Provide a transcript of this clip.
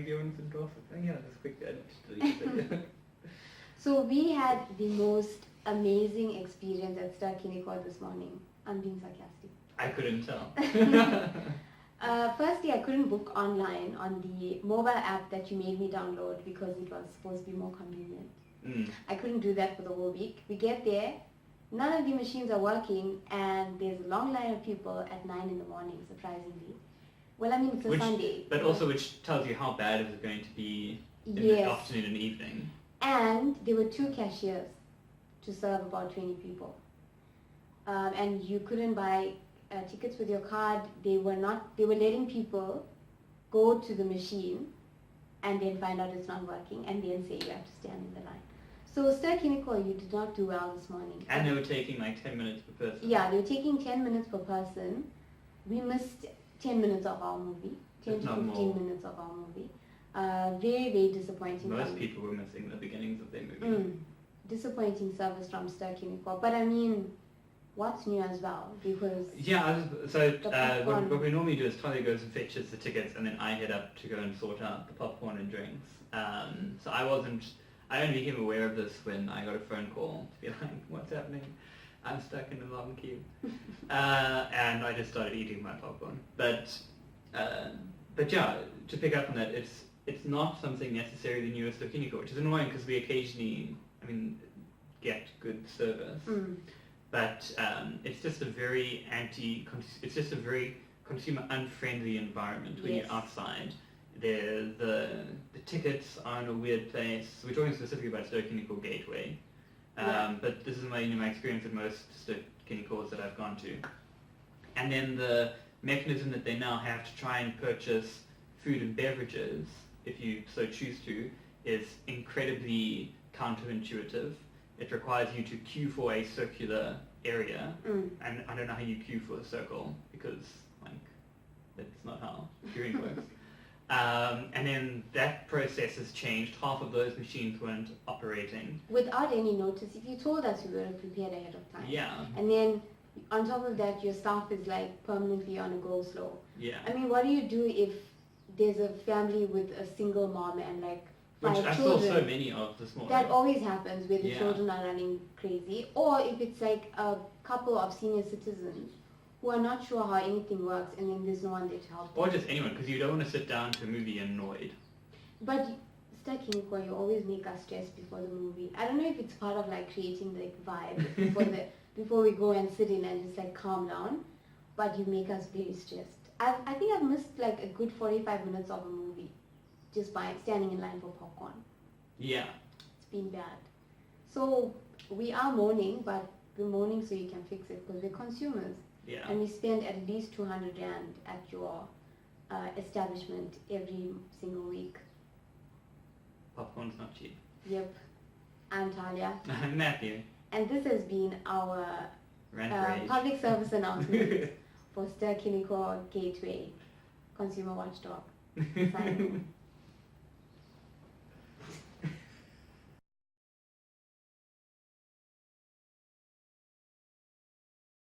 like, do you want to draw something? Yeah, just quickly, I just deleted it. So we had the most amazing experience at Ster Kinekor this morning. I'm being sarcastic. I couldn't tell. Firstly, I couldn't book online on the mobile app that you made me download because it was supposed to be more convenient. I couldn't do that for the whole week. We get there, none of the machines are working, and there's a long line of people at 9 in the morning, surprisingly. Well, I mean, it's a Sunday. But also which tells you how bad it was going to be in the afternoon and evening. And there were 2 cashiers to serve about 20 people. And you couldn't buy tickets with your card. They were letting people go to the machine and then find out it's not working and then say you have to stand in the line. So Ster Kinekor, you did not do well this morning. And they were taking like 10 minutes per person. Yeah, they were taking 10 minutes per person. We missed 10 minutes of our movie, 10 to 15 minutes of our movie. Very, very disappointing. Most people were missing the beginnings of their movie. Disappointing service from Ster Kinekor. But I mean, what's new as well? Because what we normally do is Talia goes and fetches the tickets, and then I head up to go and sort out the popcorn and drinks. So I only became aware of this when I got a phone call to be like, what's happening? I'm stuck in the long queue. And I just started eating my popcorn. But yeah, to pick up on that, it's not something necessarily new at Ster Kinekor, which is annoying because we occasionally, get good service. But it's just a very consumer unfriendly environment when you're outside. The tickets are in a weird place. We're talking specifically about Ster Kinekor Gateway. But this is my experience at most Ster Kinekors that I've gone to. And then the mechanism that they now have to try and purchase food and beverages, if you so choose to, is incredibly counterintuitive. It requires you to queue for a circular area, and I don't know how you queue for a circle because that's not how queuing works. And then that process has changed. Half of those machines weren't operating. Without any notice. If you told us, we would have prepared ahead of time. Yeah. And then on top of that, your staff is permanently on a go slow. Yeah. What do you do if there's a family with a single mom and 5 Which I children? saw so many of this morning. That always happens where the children are running crazy. Or if it's a couple of senior citizens who are not sure how anything works and then there's no one there to help them. Or just anyone, because you don't want to sit down to a movie annoyed. But Ster Kinekor, you always make us stress before the movie. I don't know if it's part of creating the vibe before we go and sit in and just calm down, but you make us very stressed. I think I've missed a good 45 minutes of a movie just by standing in line for popcorn. Yeah. It's been bad. So we are mourning, but we're mourning so you can fix it because we're consumers. Yeah. And we spend at least 200 Rand at your establishment every single week. Popcorn's not cheap. Yep. I'm Talia. I'm Matthew. And this has been our public service announcement for Ster Kinekor Gateway, Consumer Watchdog. Signing.